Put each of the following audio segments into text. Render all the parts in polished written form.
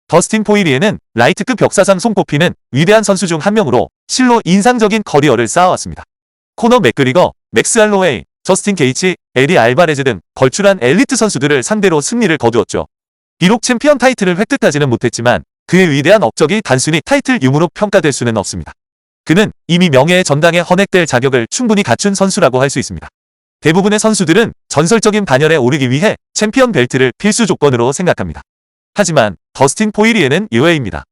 더스틴 포이리에는 라이트급 역사상 손꼽히는 위대한 선수 중 한 명으로 실로 인상적인 커리어를 쌓아왔습니다. 코너 맥그리거, 맥스 할로웨이, 저스틴 게이츠, 에디 알바레즈 등 걸출한 엘리트 선수들을 상대로 승리를 거두었죠. 비록 챔피언 타이틀을 획득하지는 못했지만 그의 위대한 업적이 단순히 타이틀 유무로 평가될 수는 없습니다. 그는 이미 명예의 전당에 헌액될 자격을 충분히 갖춘 선수라고 할 수 있습니다. 대부분의 선수들은 전설적인 반열에 오르기 위해 챔피언 벨트를 필수 조건으로 생각합니다. 하지만 더스틴 포이리에는 예외입니다.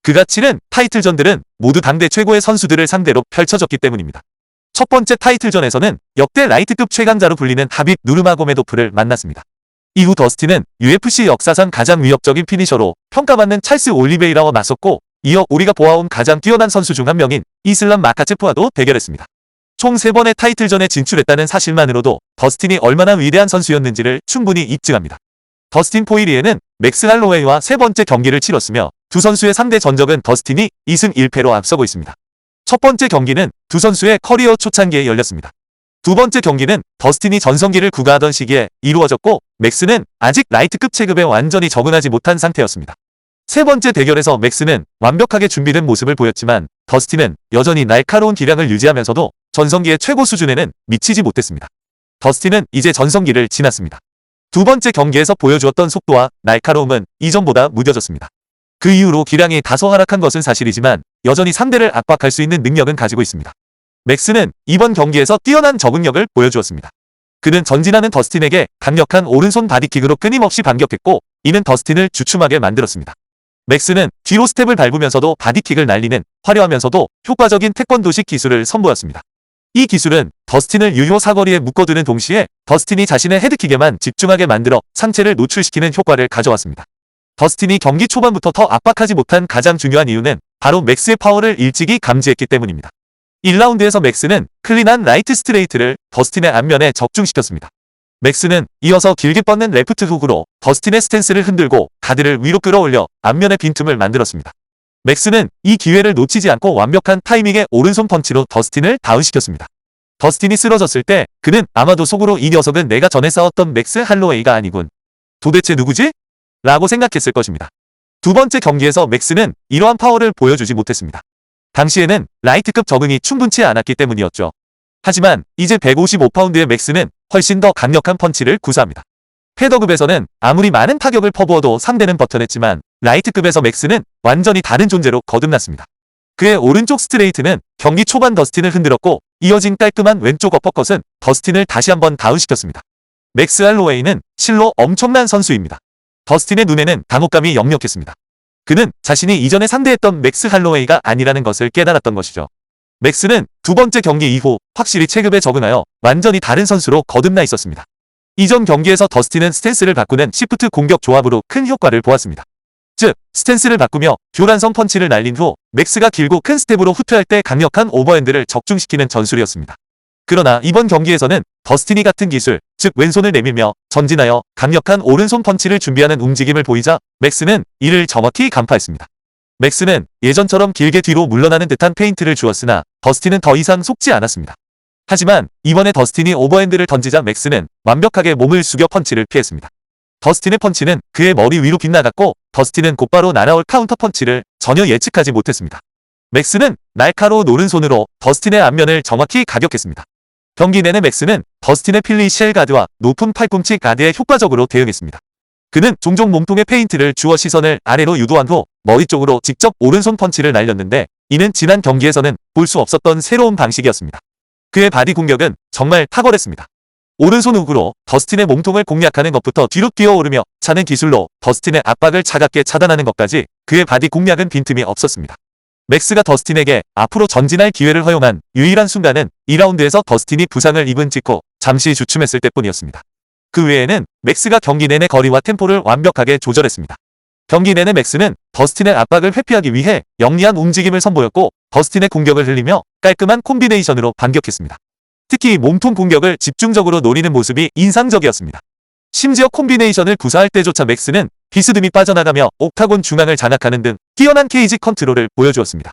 그가 치른 타이틀전들은 모두 당대 최고의 선수들을 상대로 펼쳐졌기 때문입니다. 첫 번째 타이틀전에서는 역대 라이트급 최강자로 불리는 하빕 누르마고메도프를 만났습니다. 이후 더스틴은 UFC 역사상 가장 위협적인 피니셔로 평가받는 찰스 올리베이라와 맞섰고, 이어 우리가 보아온 가장 뛰어난 선수 중 한 명인 이슬람 마카체프와도 대결했습니다. 총 3번의 타이틀전에 진출했다는 사실만으로도 더스틴이 얼마나 위대한 선수였는지를 충분히 입증합니다. 더스틴 포이리에는 맥스 할로웨이와 3번째 경기를 치렀으며 두 선수의 상대 전적은 더스틴이 2승 1패로 앞서고 있습니다. 첫 번째 경기는 두 선수의 커리어 초창기에 열렸습니다. 두 번째 경기는 더스틴이 전성기를 구가하던 시기에 이루어졌고, 맥스는 아직 라이트급 체급에 완전히 적응하지 못한 상태였습니다. 세 번째 대결에서 맥스는 완벽하게 준비된 모습을 보였지만 더스틴은 여전히 날카로운 기량을 유지하면서도 전성기의 최고 수준에는 미치지 못했습니다. 더스틴은 이제 전성기를 지났습니다. 두 번째 경기에서 보여주었던 속도와 날카로움은 이전보다 무뎌졌습니다. 그 이후로 기량이 다소 하락한 것은 사실이지만 여전히 상대를 압박할 수 있는 능력은 가지고 있습니다. 맥스는 이번 경기에서 뛰어난 적응력을 보여주었습니다. 그는 전진하는 더스틴에게 강력한 오른손 바디킥으로 끊임없이 반격했고, 이는 더스틴을 주춤하게 만들었습니다. 맥스는 뒤로 스텝을 밟으면서도 바디킥을 날리는 화려하면서도 효과적인 태권도식 기술을 선보였습니다. 이 기술은 더스틴을 유효 사거리에 묶어두는 동시에 더스틴이 자신의 헤드킥에만 집중하게 만들어 상체를 노출시키는 효과를 가져왔습니다. 더스틴이 경기 초반부터 더 압박하지 못한 가장 중요한 이유는 바로 맥스의 파워를 일찍이 감지했기 때문입니다. 1라운드에서 맥스는 클린한 라이트 스트레이트를 더스틴의 안면에 적중시켰습니다. 맥스는 이어서 길게 뻗는 레프트 훅으로 더스틴의 스탠스를 흔들고 가드를 위로 끌어올려 안면의 빈틈을 만들었습니다. 맥스는 이 기회를 놓치지 않고 완벽한 타이밍의 오른손 펀치로 더스틴을 다운시켰습니다. 더스틴이 쓰러졌을 때 그는 아마도 속으로 이 녀석은 내가 전에 싸웠던 맥스 할로웨이가 아니군. 도대체 누구지? 라고 생각했을 것입니다. 두 번째 경기에서 맥스는 이러한 파워를 보여주지 못했습니다. 당시에는 라이트급 적응이 충분치 않았기 때문이었죠. 하지만 이제 155파운드의 맥스는 훨씬 더 강력한 펀치를 구사합니다. 패더급에서는 아무리 많은 타격을 퍼부어도 상대는 버텨냈지만 라이트급에서 맥스는 완전히 다른 존재로 거듭났습니다. 그의 오른쪽 스트레이트는 경기 초반 더스틴을 흔들었고, 이어진 깔끔한 왼쪽 어퍼컷은 더스틴을 다시 한번 다운시켰습니다. 맥스 할로웨이는 실로 엄청난 선수입니다. 더스틴의 눈에는 당혹감이 역력했습니다. 그는 자신이 이전에 상대했던 맥스 할로웨이가 아니라는 것을 깨달았던 것이죠. 맥스는 두 번째 경기 이후 확실히 체급에 적응하여 완전히 다른 선수로 거듭나 있었습니다. 이전 경기에서 더스틴은 스탠스를 바꾸는 시프트 공격 조합으로 큰 효과를 보았습니다. 즉, 스탠스를 바꾸며 교란성 펀치를 날린 후 맥스가 길고 큰 스텝으로 후퇴할 때 강력한 오버핸드를 적중시키는 전술이었습니다. 그러나 이번 경기에서는 더스틴이 같은 기술, 즉 왼손을 내밀며 전진하여 강력한 오른손 펀치를 준비하는 움직임을 보이자 맥스는 이를 정확히 간파했습니다. 맥스는 예전처럼 길게 뒤로 물러나는 듯한 페인트를 주었으나 더스틴은 더 이상 속지 않았습니다. 하지만 이번에 더스틴이 오버핸드를 던지자 맥스는 완벽하게 몸을 숙여 펀치를 피했습니다. 더스틴의 펀치는 그의 머리 위로 빗나갔고 더스틴은 곧바로 날아올 카운터 펀치를 전혀 예측하지 못했습니다. 맥스는 날카로운 오른손으로 더스틴의 앞면을 정확히 가격했습니다. 경기 내내 맥스는 더스틴의 필리 쉘 가드와 높은 팔꿈치 가드에 효과적으로 대응했습니다. 그는 종종 몸통에 페인트를 주어 시선을 아래로 유도한 후 머리 쪽으로 직접 오른손 펀치를 날렸는데, 이는 지난 경기에서는 볼 수 없었던 새로운 방식이었습니다. 그의 바디 공격은 정말 탁월했습니다. 오른손 훅으로 더스틴의 몸통을 공략하는 것부터 뒤로 뛰어오르며 차는 기술로 더스틴의 압박을 차갑게 차단하는 것까지 그의 바디 공략은 빈틈이 없었습니다. 맥스가 더스틴에게 앞으로 전진할 기회를 허용한 유일한 순간은 2라운드에서 더스틴이 부상을 입은 직후 잠시 주춤했을 때뿐이었습니다. 그 외에는 맥스가 경기 내내 거리와 템포를 완벽하게 조절했습니다. 경기 내내 맥스는 더스틴의 압박을 회피하기 위해 영리한 움직임을 선보였고 더스틴의 공격을 흘리며 깔끔한 콤비네이션으로 반격했습니다. 특히 몸통 공격을 집중적으로 노리는 모습이 인상적이었습니다. 심지어 콤비네이션을 구사할 때조차 맥스는 비스듬히 빠져나가며 옥타곤 중앙을 장악하는 등 뛰어난 케이지 컨트롤을 보여주었습니다.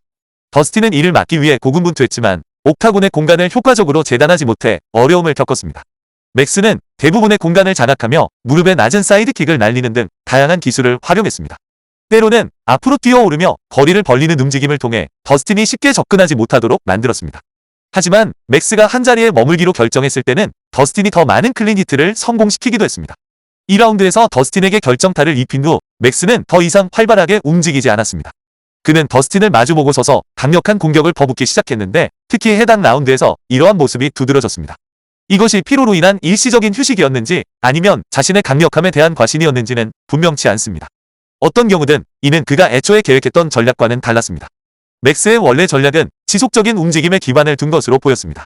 더스틴은 이를 막기 위해 고군분투했지만 옥타곤의 공간을 효과적으로 재단하지 못해 어려움을 겪었습니다. 맥스는 대부분의 공간을 장악하며 무릎에 낮은 사이드킥을 날리는 등 다양한 기술을 활용했습니다. 때로는 앞으로 뛰어오르며 거리를 벌리는 움직임을 통해 더스틴이 쉽게 접근하지 못하도록 만들었습니다. 하지만 맥스가 한자리에 머물기로 결정했을 때는 더스틴이 더 많은 클린 히트를 성공시키기도 했습니다. 2라운드에서 더스틴에게 결정타를 입힌 후 맥스는 더 이상 활발하게 움직이지 않았습니다. 그는 더스틴을 마주보고 서서 강력한 공격을 퍼붓기 시작했는데 특히 해당 라운드에서 이러한 모습이 두드러졌습니다. 이것이 피로로 인한 일시적인 휴식이었는지 아니면 자신의 강력함에 대한 과신이었는지는 분명치 않습니다. 어떤 경우든 이는 그가 애초에 계획했던 전략과는 달랐습니다. 맥스의 원래 전략은 지속적인 움직임에 기반을 둔 것으로 보였습니다.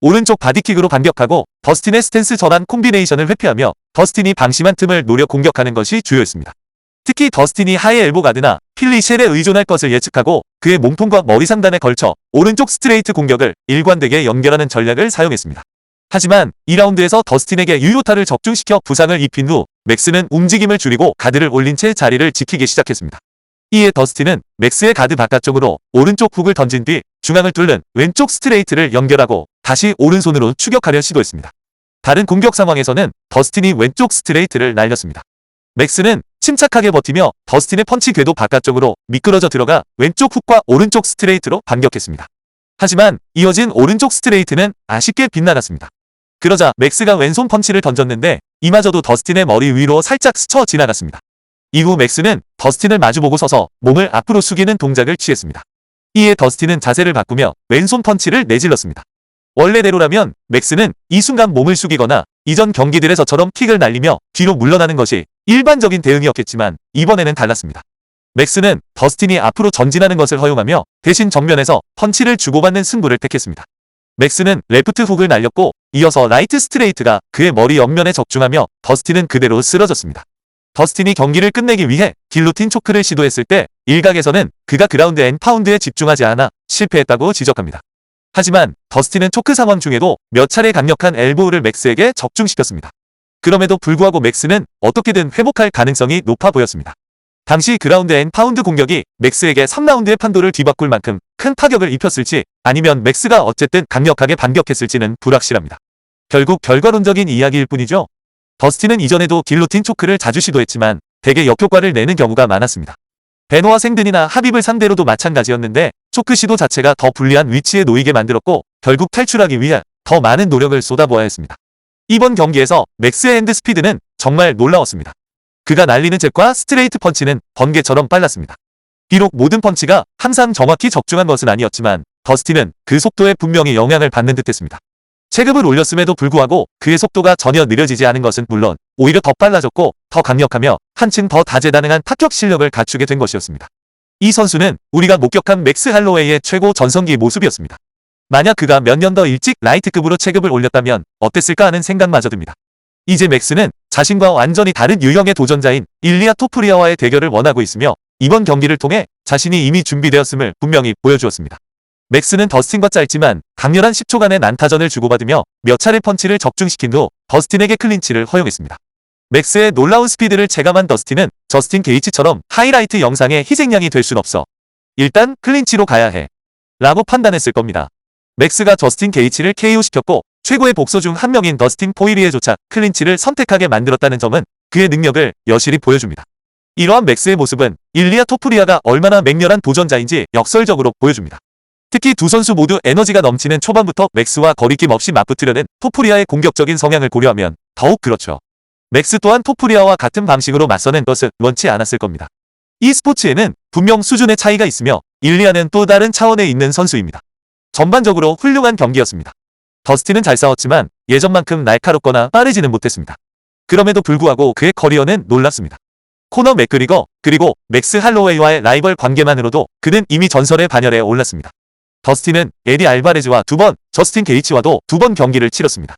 오른쪽 바디킥으로 반격하고 더스틴의 스탠스 전환 콤비네이션을 회피하며 더스틴이 방심한 틈을 노려 공격하는 것이 주요했습니다. 특히 더스틴이 하이 엘보 가드나 필리 쉘에 의존할 것을 예측하고 그의 몸통과 머리 상단에 걸쳐 오른쪽 스트레이트 공격을 일관되게 연결하는 전략을 사용했습니다. 하지만 2라운드에서 더스틴에게 유효타를 적중시켜 부상을 입힌 후 맥스는 움직임을 줄이고 가드를 올린 채 자리를 지키기 시작했습니다. 이에 더스틴은 맥스의 가드 바깥쪽으로 오른쪽 훅을 던진 뒤 중앙을 뚫는 왼쪽 스트레이트를 연결하고 다시 오른손으로 추격하려 시도했습니다. 다른 공격 상황에서는 더스틴이 왼쪽 스트레이트를 날렸습니다. 맥스는 침착하게 버티며 더스틴의 펀치 궤도 바깥쪽으로 미끄러져 들어가 왼쪽 훅과 오른쪽 스트레이트로 반격했습니다. 하지만 이어진 오른쪽 스트레이트는 아쉽게 빗나갔습니다. 그러자 맥스가 왼손 펀치를 던졌는데 이마저도 더스틴의 머리 위로 살짝 스쳐 지나갔습니다. 이후 맥스는 더스틴을 마주보고 서서 몸을 앞으로 숙이는 동작을 취했습니다. 이에 더스틴은 자세를 바꾸며 왼손 펀치를 내질렀습니다. 원래대로라면 맥스는 이 순간 몸을 숙이거나 이전 경기들에서처럼 킥을 날리며 뒤로 물러나는 것이 일반적인 대응이었겠지만 이번에는 달랐습니다. 맥스는 더스틴이 앞으로 전진하는 것을 허용하며 대신 정면에서 펀치를 주고받는 승부를 택했습니다. 맥스는 레프트 훅을 날렸고 이어서 라이트 스트레이트가 그의 머리 옆면에 적중하며 더스틴은 그대로 쓰러졌습니다. 더스틴이 경기를 끝내기 위해 길로틴 초크를 시도했을 때 일각에서는 그가 그라운드 앤 파운드에 집중하지 않아 실패했다고 지적합니다. 하지만 더스틴은 초크 상황 중에도 몇 차례 강력한 엘보우를 맥스에게 적중시켰습니다. 그럼에도 불구하고 맥스는 어떻게든 회복할 가능성이 높아 보였습니다. 당시 그라운드 앤 파운드 공격이 맥스에게 3라운드의 판도를 뒤바꿀 만큼 큰 타격을 입혔을지 아니면 맥스가 어쨌든 강력하게 반격했을지는 불확실합니다. 결국 결과론적인 이야기일 뿐이죠. 더스틴은 이전에도 길로틴 초크를 자주 시도했지만 대개 역효과를 내는 경우가 많았습니다. 베노와 생든이나 하빕을 상대로도 마찬가지였는데 초크 시도 자체가 더 불리한 위치에 놓이게 만들었고 결국 탈출하기 위해 더 많은 노력을 쏟아부어야 했습니다. 이번 경기에서 맥스의 핸드 스피드는 정말 놀라웠습니다. 그가 날리는 잽과 스트레이트 펀치는 번개처럼 빨랐습니다. 비록 모든 펀치가 항상 정확히 적중한 것은 아니었지만 더스틴은 그 속도에 분명히 영향을 받는 듯했습니다. 체급을 올렸음에도 불구하고 그의 속도가 전혀 느려지지 않은 것은 물론 오히려 더 빨라졌고 더 강력하며 한층 더 다재다능한 타격 실력을 갖추게 된 것이었습니다. 이 선수는 우리가 목격한 맥스 할로웨이의 최고 전성기 모습이었습니다. 만약 그가 몇 년 더 일찍 라이트급으로 체급을 올렸다면 어땠을까 하는 생각마저 듭니다. 이제 맥스는 자신과 완전히 다른 유형의 도전자인 일리아 토프리아와의 대결을 원하고 있으며 이번 경기를 통해 자신이 이미 준비되었음을 분명히 보여주었습니다. 맥스는 더스틴과 짧지만 강렬한 10초간의 난타전을 주고받으며 몇 차례 펀치를 적중시킨 후 더스틴에게 클린치를 허용했습니다. 맥스의 놀라운 스피드를 체감한 더스틴은 저스틴 게이츠처럼 하이라이트 영상의 희생양이 될 순 없어. 일단 클린치로 가야 해. 라고 판단했을 겁니다. 맥스가 저스틴 게이츠를 KO시켰고 최고의 복서 중 한 명인 더스틴 포이리에조차 클린치를 선택하게 만들었다는 점은 그의 능력을 여실히 보여줍니다. 이러한 맥스의 모습은 일리아 토프리아가 얼마나 맹렬한 도전자인지 역설적으로 보여줍니다. 특히 두 선수 모두 에너지가 넘치는 초반부터 맥스와 거리낌 없이 맞붙으려는 토프리아의 공격적인 성향을 고려하면 더욱 그렇죠. 맥스 또한 토프리아와 같은 방식으로 맞서는 것을 원치 않았을 겁니다. 이 스포츠에는 분명 수준의 차이가 있으며 일리아는 또 다른 차원에 있는 선수입니다. 전반적으로 훌륭한 경기였습니다. 더스틴은 잘 싸웠지만 예전만큼 날카롭거나 빠르지는 못했습니다. 그럼에도 불구하고 그의 커리어는 놀랍습니다. 코너 맥그리거 그리고 맥스 할로웨이와의 라이벌 관계만으로도 그는 이미 전설의 반열에 올랐습니다. 더스틴은 에디 알바레즈와 2번, 저스틴 게이츠와도 2번 경기를 치렀습니다.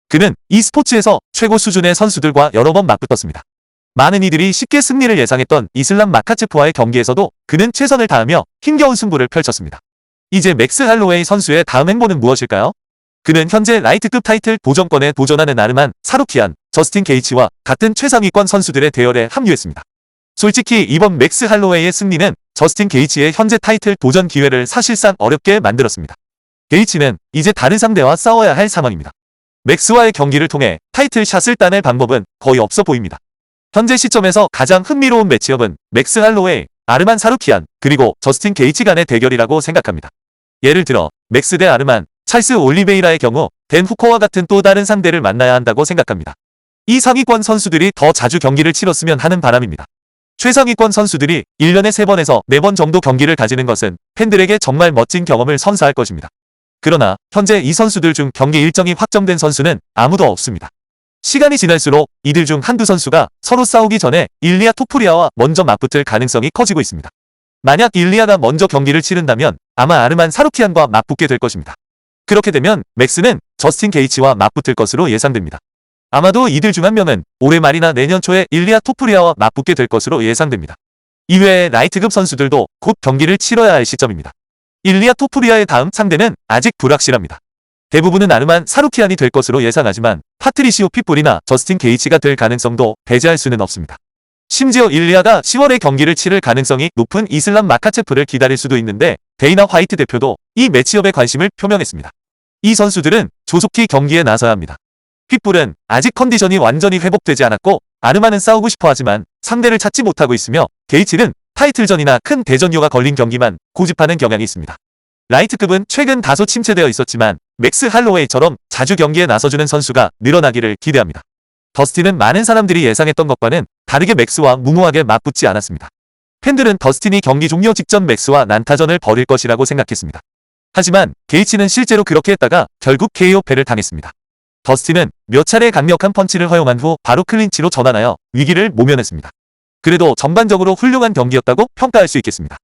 그는 이 스포츠에서 최고 수준의 선수들과 여러 번 맞붙었습니다. 많은 이들이 쉽게 승리를 예상했던 이슬람 마카체프와의 경기에서도 그는 최선을 다하며 힘겨운 승부를 펼쳤습니다. 이제 맥스 할로웨이 선수의 다음 행보는 무엇일까요? 그는 현재 라이트급 타이틀 도전권에 도전하는 아르만 사루키안, 저스틴 게이츠와 같은 최상위권 선수들의 대열에 합류했습니다. 솔직히 이번 맥스 할로웨이의 승리는 저스틴 게이츠의 현재 타이틀 도전 기회를 사실상 어렵게 만들었습니다. 게이츠는 이제 다른 상대와 싸워야 할 상황입니다. 맥스와의 경기를 통해 타이틀 샷을 따낼 방법은 거의 없어 보입니다. 현재 시점에서 가장 흥미로운 매치업은 맥스 할로웨이, 아르만 사루키안, 그리고 저스틴 게이치 간의 대결이라고 생각합니다. 예를 들어 맥스 대 아르만, 찰스 올리베이라의 경우 댄 후커와 같은 또 다른 상대를 만나야 한다고 생각합니다. 이 상위권 선수들이 더 자주 경기를 치렀으면 하는 바람입니다. 최상위권 선수들이 1년에 3번에서 4번 정도 경기를 가지는 것은 팬들에게 정말 멋진 경험을 선사할 것입니다. 그러나 현재 이 선수들 중 경기 일정이 확정된 선수는 아무도 없습니다. 시간이 지날수록 이들 중 한두 선수가 서로 싸우기 전에 일리아 토프리아와 먼저 맞붙을 가능성이 커지고 있습니다. 만약 일리아가 먼저 경기를 치른다면 아마 아르만 사루키안과 맞붙게 될 것입니다. 그렇게 되면 맥스는 저스틴 게이치와 맞붙을 것으로 예상됩니다. 아마도 이들 중 한 명은 올해 말이나 내년 초에 일리아 토프리아와 맞붙게 될 것으로 예상됩니다. 이외에 라이트급 선수들도 곧 경기를 치러야 할 시점입니다. 일리아 토프리아의 다음 상대는 아직 불확실합니다. 대부분은 아르만 사루키안이 될 것으로 예상하지만 파트리시오 핏불이나 저스틴 게이치가 될 가능성도 배제할 수는 없습니다. 심지어 일리아가 10월에 경기를 치를 가능성이 높은 이슬람 마카체프를 기다릴 수도 있는데 데이나 화이트 대표도 이 매치업에 관심을 표명했습니다. 이 선수들은 조속히 경기에 나서야 합니다. 핏불은 아직 컨디션이 완전히 회복되지 않았고 아르만은 싸우고 싶어 하지만 상대를 찾지 못하고 있으며 게이치는 타이틀전이나 큰 대전료가 걸린 경기만 고집하는 경향이 있습니다. 라이트급은 최근 다소 침체되어 있었지만 맥스 할로웨이처럼 자주 경기에 나서주는 선수가 늘어나기를 기대합니다. 더스틴은 많은 사람들이 예상했던 것과는 다르게 맥스와 무모하게 맞붙지 않았습니다. 팬들은 더스틴이 경기 종료 직전 맥스와 난타전을 벌일 것이라고 생각했습니다. 하지만 게이치는 실제로 그렇게 했다가 결국 KO 패를 당했습니다. 더스틴은 몇 차례 강력한 펀치를 허용한 후 바로 클린치로 전환하여 위기를 모면했습니다. 그래도 전반적으로 훌륭한 경기였다고 평가할 수 있겠습니다.